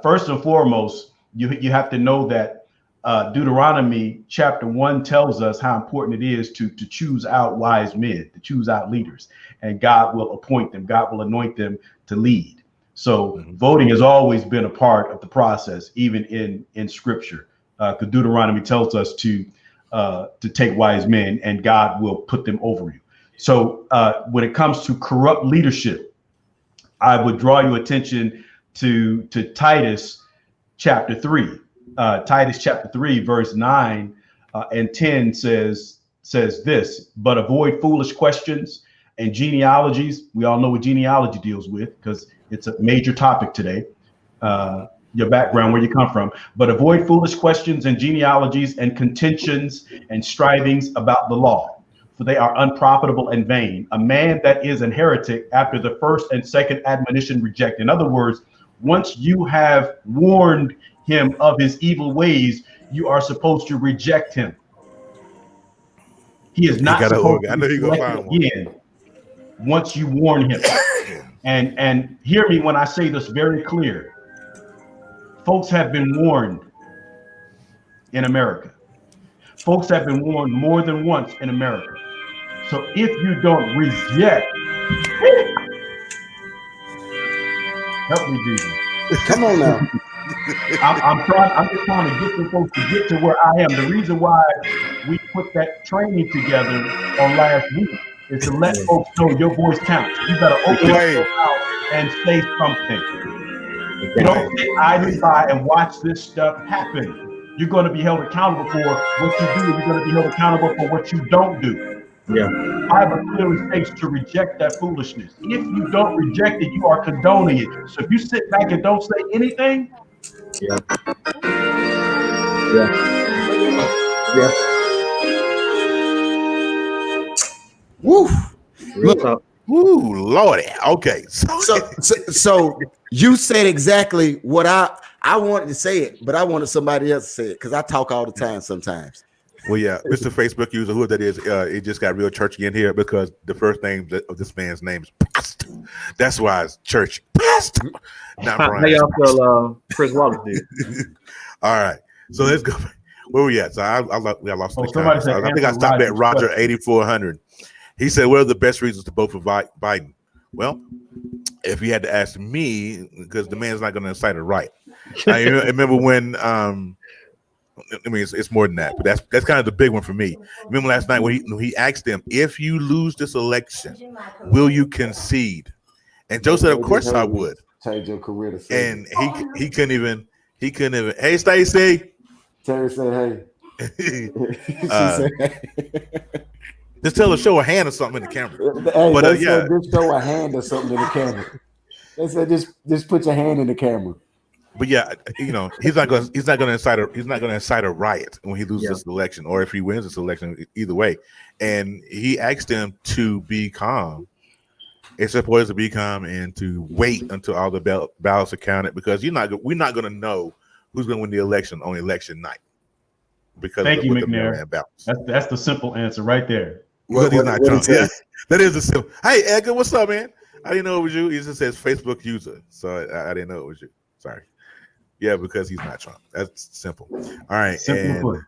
first and foremost, you have to know that Deuteronomy chapter 1 tells us how important it is to choose out wise men, to choose out leaders, and God will appoint them. God will anoint them to lead. So voting has always been a part of the process, even in Scripture. Because Deuteronomy tells us to take wise men, and God will put them over you. So when it comes to corrupt leadership, I would draw your attention to Titus chapter 3. Titus chapter 3, verse 9 and 10 says this: but avoid foolish questions and genealogies. We all know what genealogy deals with because it's a major topic today. Your background, where you come from, but avoid foolish questions and genealogies and contentions and strivings about the law, for they are unprofitable and vain. A man that is an heretic after the first and second admonition reject. In other words, once you have warned him of his evil ways, you are supposed to reject him. He is not supposed I know to he be gonna find selected again once you warn him. And hear me when I say this very clear. Folks have been warned in America. Folks have been warned more than once in America. So if you don't reject, help me, Jesus. Come on now. I'm just trying to get the folks to get to where I am. The reason why we put that training together on last week is to let folks know your voice counts. You better open your mouth and say something. You don't sit idly by and watch this stuff happen. You're going to be held accountable for what you do. You're going to be held accountable for what you don't do. Yeah. The Bible clearly states to reject that foolishness. If you don't reject it, you are condoning it. So if you sit back and don't say anything, yeah. Woo. Look, Ooh, Lordy. Okay. So you said exactly what I wanted to say it, but I wanted somebody else to say it because I talk all the time sometimes. Well, yeah, Mr. Facebook user, who that is, it just got real churchy in here because the first name of this man's name is Pastor. That's why it's churchy. Pastor. Not Brian. How y'all feel Chris Wallace did? All right. So let's go. Where we at? So I lost the somebody count. said I think I stopped at Roger 8400. He said, what are the best reasons to vote for Biden? Well, if you had to ask me, because the man's not going to incite a riot. I remember when I mean, it's more than that, but that's kind of the big one for me. Remember last night when he asked them, if you lose this election, will you concede? And Joe said, of course I would. Change your career to say. And he couldn't even. Hey, Stacey. Terry said, hey. Said, hey. Just tell her show a hand or something in the camera. Hey, but they said just show a hand or something in the camera. They said just put your hand in the camera. But yeah, he's not going to incite a riot when he loses this election, or if he wins this election, either way. And he asked them to be calm. It's supposed to be calm and to wait until all the ballots are counted, because we're not going to know who's going to win the election on election night. Because thank you, McNair. That's the simple answer right there. Well, he's not Trump. Yeah, that is the simple. Hey, Edgar, what's up, man? I didn't know it was you. He just says Facebook user, so I didn't know it was you. Sorry. Yeah, because he's not Trump. That's simple. All right. Simple. And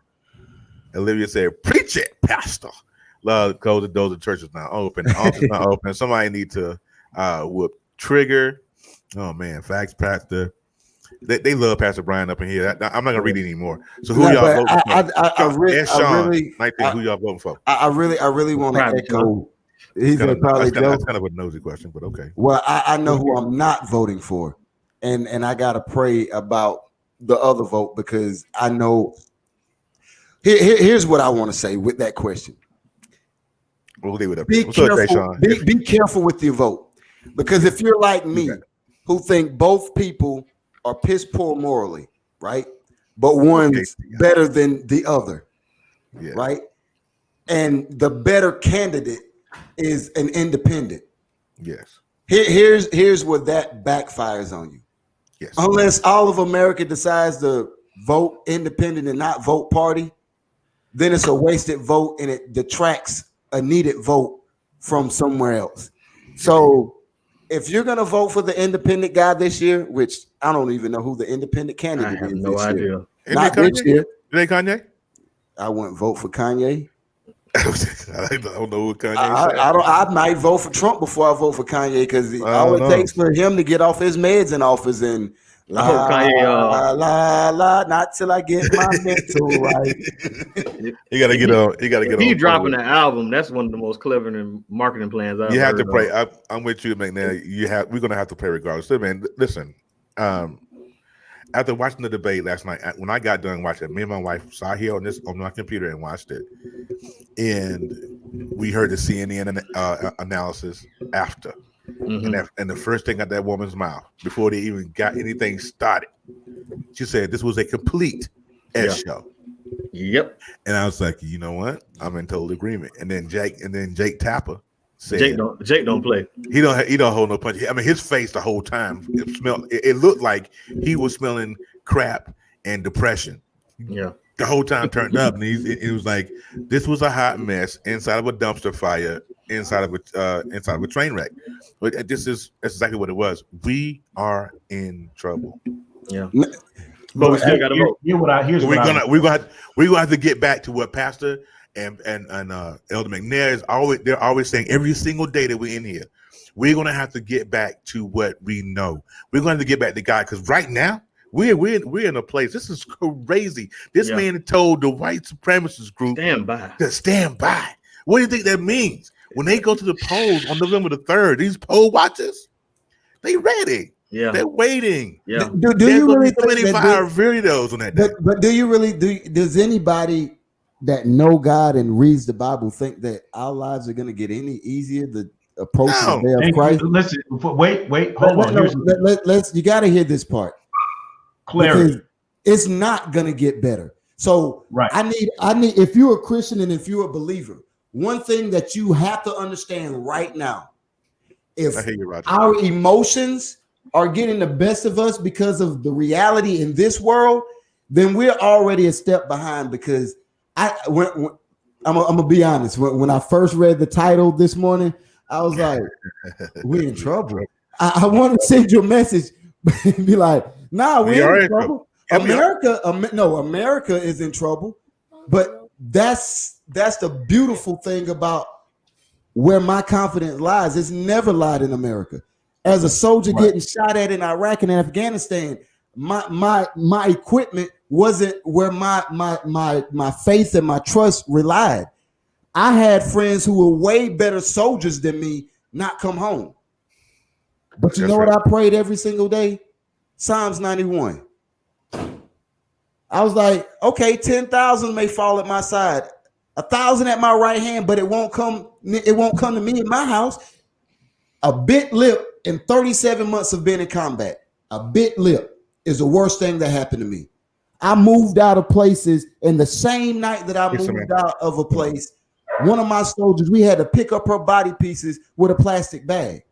Olivia said, preach it, Pastor. Love goes to those churches not open. Office not open. Somebody need to whoop Trigger. Oh man, facts, Pastor. They love Pastor Brian up in here. I'm not gonna read it anymore. So who y'all voting for? Who y'all voting for? I really want to echo. He's probably that's kind of a nosy question, but okay. Well, I know who I'm not voting for. And I gotta pray about the other vote, because I know. Here's what I want to say with that question. We'll leave it up. Be careful with your vote, because if you're like me, who think both people are piss poor morally, right? But one's better than the other, right? And the better candidate is an independent. Yes. Here's where that backfires on you. Yes. Unless all of America decides to vote independent and not vote party, then it's a wasted vote and it detracts a needed vote from somewhere else. So if you're going to vote for the independent guy this year, which I don't even know who the independent candidate is. I have no idea. Not this year. Is it Kanye? I wouldn't vote for Kanye. I don't know what Kanye I might vote for Trump before I vote for Kanye, because all it takes for him to get off his meds in office and not till I get my mental right. You gotta get on. You gotta get on. He's dropping an album. That's one of the most clever marketing plans I've You have to heard pray. of. I'm with you, McNair. We're gonna have to pray regardless. So, man, listen. After watching the debate last night, when I got done watching it, me and my wife sat here on my computer and watched it, and we heard the CNN analysis after. Mm-hmm. And the first thing out that woman's mouth before they even got anything started, she said this was a complete show. Yep. And I was like, you know what? I'm in total agreement. And then Jake Tapper said, Jake don't play. He don't hold no punch. I mean, his face the whole time it looked like he was smelling crap and depression. Yeah. the whole time turned up, and it was like this was a hot mess inside of a dumpster fire, inside of a train wreck. But that's exactly what it was. We are in trouble. Yeah. But we still got to vote. We're gonna have to get back to what Pastor and Elder McNair they're always saying every single day that we're in here. We're gonna have to get back to what we know. We're going to get back to God, because right now we're in a place. This is crazy. This man told the white supremacist group to stand by. What do you think that means? When they go to the polls on November the 3rd, these poll watchers, they ready. Yeah, they're waiting. Yeah. Do you really 25 videos on that day? But do you really does anybody that know God and reads the Bible think that our lives are going to get any easier to approach the day of Christ? Listen, wait, hold on. Let's you got to hear this part. Clarity. Because it's not going to get better. So right. I need if you're a Christian and if you're a believer, one thing that you have to understand right now, if our emotions are getting the best of us because of the reality in this world, then we're already a step behind. Because I'm gonna be honest, when I first read the title this morning, I was like, we're in trouble. I want to send you a message and be like, nah, we're in trouble. America is in trouble. But that's the beautiful thing about where my confidence lies. It's never lied in America. As a soldier getting shot at in Iraq and Afghanistan, my equipment wasn't where my faith and my trust relied. I had friends who were way better soldiers than me not come home. But you know what I prayed every single day? Psalms 91. I was like, okay, 10,000 may fall at my side, 1,000 at my right hand, but it won't come to me in my house. A bit lip in 37 months of being in combat, a bit lip is the worst thing that happened to me. I moved out of places, and the same night that I moved out of a place, one of my soldiers, we had to pick up her body pieces with a plastic bag.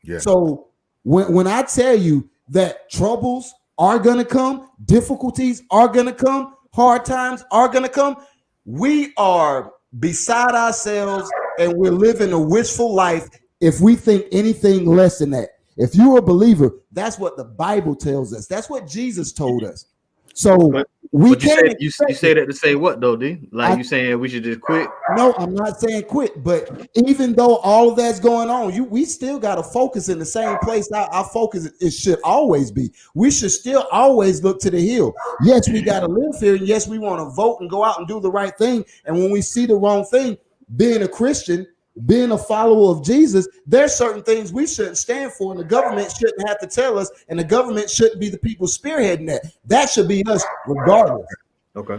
Yeah. So when I tell you that troubles are going to come, difficulties are going to come, hard times are going to come, we are beside ourselves and we're living a wishful life if we think anything less than that. If you're a believer, that's what the Bible tells us. That's what Jesus told us. So we can't. You say that to say what though, D? Like you saying we should just quit? No, I'm not saying quit. But even though all of that's going on, we still got to focus in the same place. Our focus it should always be. We should still always look to the hill. Yes, we got to live here, and yes, we want to vote and go out and do the right thing. And when we see the wrong thing, being a Christian, being a follower of Jesus, there's certain things we shouldn't stand for, and the government shouldn't have to tell us, and the government shouldn't be the people spearheading that. That should be us regardless. Okay.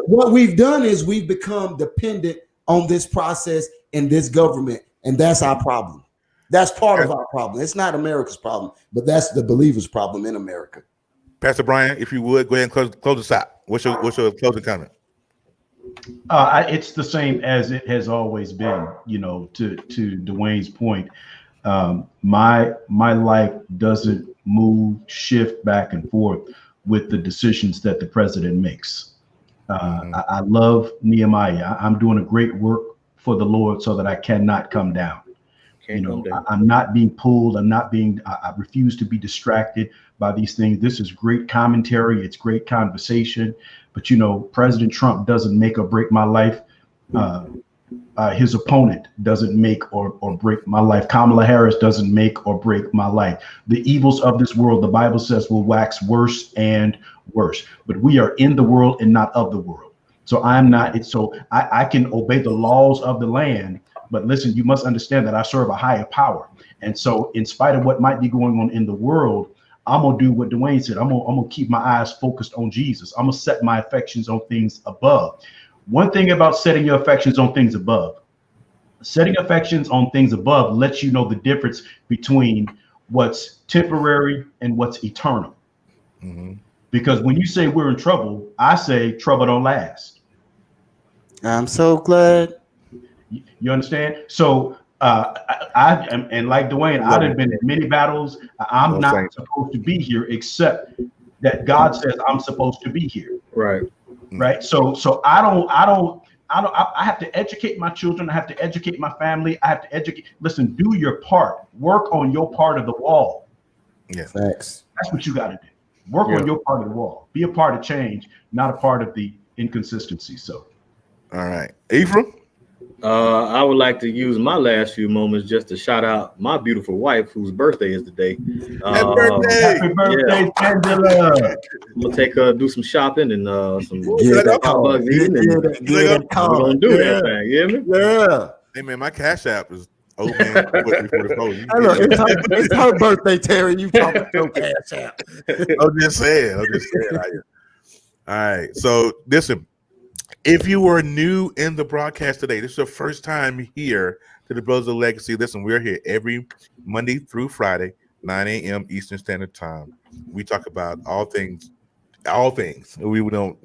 What we've done is we've become dependent on this process and this government, and that's our problem. That's part of our problem. It's not America's problem, but that's the believers' problem in America. Pastor Brian, if you would, go ahead and close us out. What's your closing comment? It's the same as it has always been, to Dwayne's point. My life doesn't shift back and forth with the decisions that the president makes. I love Nehemiah. I'm doing a great work for the Lord so that I cannot come down. I'm not being pulled. I refuse to be distracted by these things. This is great commentary. It's great conversation. But, President Trump doesn't make or break my life. His opponent doesn't make or break my life. Kamala Harris doesn't make or break my life. The evils of this world, the Bible says, will wax worse and worse. But we are in the world and not of the world. So I can obey the laws of the land. But listen, you must understand that I serve a higher power. And so in spite of what might be going on in the world, I'm going to do what Dwayne said. I'm going to keep my eyes focused on Jesus. I'm going to set my affections on things above. One thing about setting your affections on things above, setting affections on things above lets you know the difference between what's temporary and what's eternal. Mm-hmm. Because when you say we're in trouble, I say trouble don't last. I'm so glad. You understand? So I am, and like Dwayne, I've been in many battles. I'm not supposed to be here, except that God says I'm supposed to be here. Right. right? So I have to educate my children. I have to educate my family. I have to educate. Listen, do your part. Work on your part of the wall. Yeah, Facts. That's what you got to do. Work on your part of the wall. Be a part of change, not a part of the inconsistency. So, all right, Ephraim. I would like to use my last few moments just to shout out my beautiful wife, whose birthday is today. Happy birthday! happy birthday, Angela. I'm gonna take her do some shopping and some Get that call. Starbucks eating, and Get we're that call. gonna do that thing. You hear me? Yeah. Hey man, my Cash App is old man 44. Hey, look, it's her birthday, Terry. You talking about your cash out. I'm just saying. All right. So listen, if you were new in the broadcast today, this is your first time here to the Brothers of Legacy. Listen, we're here every Monday through Friday, 9 a.m. Eastern Standard Time. We talk about all things. We don't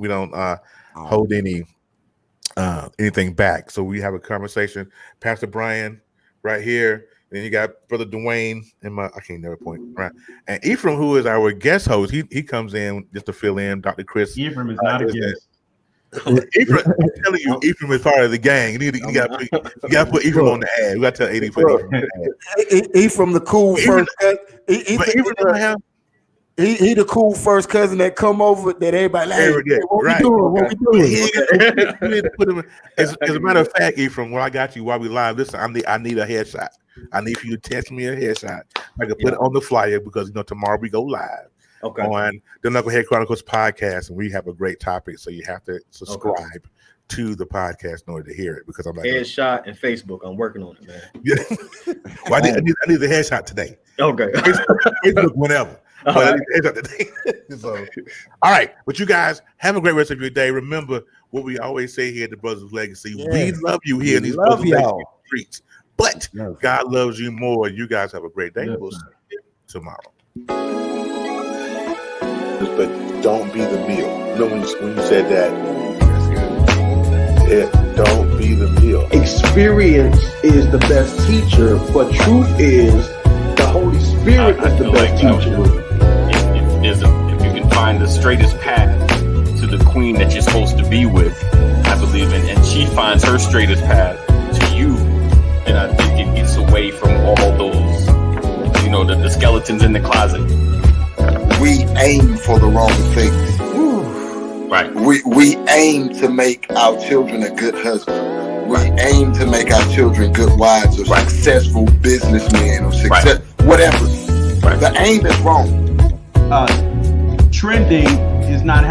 hold anything back. So we have a conversation. Pastor Brian right here. Then you got Brother Dwayne and I can't never point right. And Ephraim, who is our guest host, he comes in just to fill in. Dr. Chris. Ephraim is not a guest. Ephraim, I'm telling you, Ephraim is part of the gang. You got to put Ephraim on the ad. We got to tell AD put Ephraim on the ad. Ephraim, the cool first cousin. He the cool first cousin that come over that everybody like, hey, what we doing? What we doing? You need to put him. As a matter of fact, Ephraim, I got you while we live. Listen, I need a headshot. I need for you to text me a headshot. I can put it on the flyer because tomorrow we go live. Okay. On the Knucklehead Chronicles podcast, and we have a great topic. So you have to subscribe to the podcast in order to hear it because I'm like headshot and Facebook. I'm working on it, man. Well, I need the headshot today. Okay. Facebook whenever. But I need the headshot today. So, all right, but you guys have a great rest of your day. Remember what we always say here at the Brothers of Legacy. Yeah. We love you here in these Brothers of Legacy streets, but God loves you more. You guys have a great day. We'll see you tomorrow. But don't be the meal. You know when you said that, don't be the meal. Experience is the best teacher, but truth is the Holy Spirit is the best teacher. If you can find the straightest path to the queen that you're supposed to be with, I believe in, and she finds her straightest path to you, and I think it gets away from all those, the skeletons in the closet. We aim for the wrong things. Right. We aim to make our children a good husband. We aim to make our children good wives or successful businessmen or whatever. The aim is wrong. Trending is not